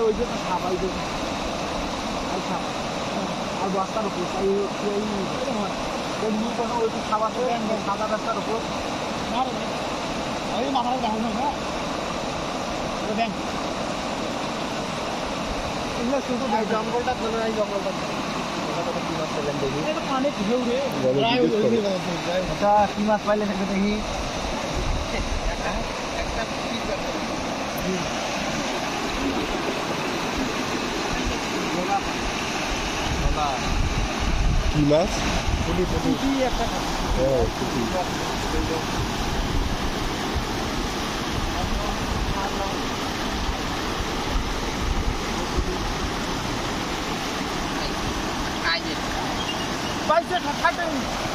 ওই জন্য খাওয়া ওই জন্য আর বস্তার উপর এমনি কোনো ওই খাবার সাদা রাস্তার উপর না রে ওই মাথায় দেখা যায় না ব্যাংক এগুলো শুধু জঙ্গলটা চলে যায় জঙ্গলটা পানি ঢেউ রে আচ্ছা কি মাছ পাইলে সেটা দেখি কি মাছ? একটা বাইশে 60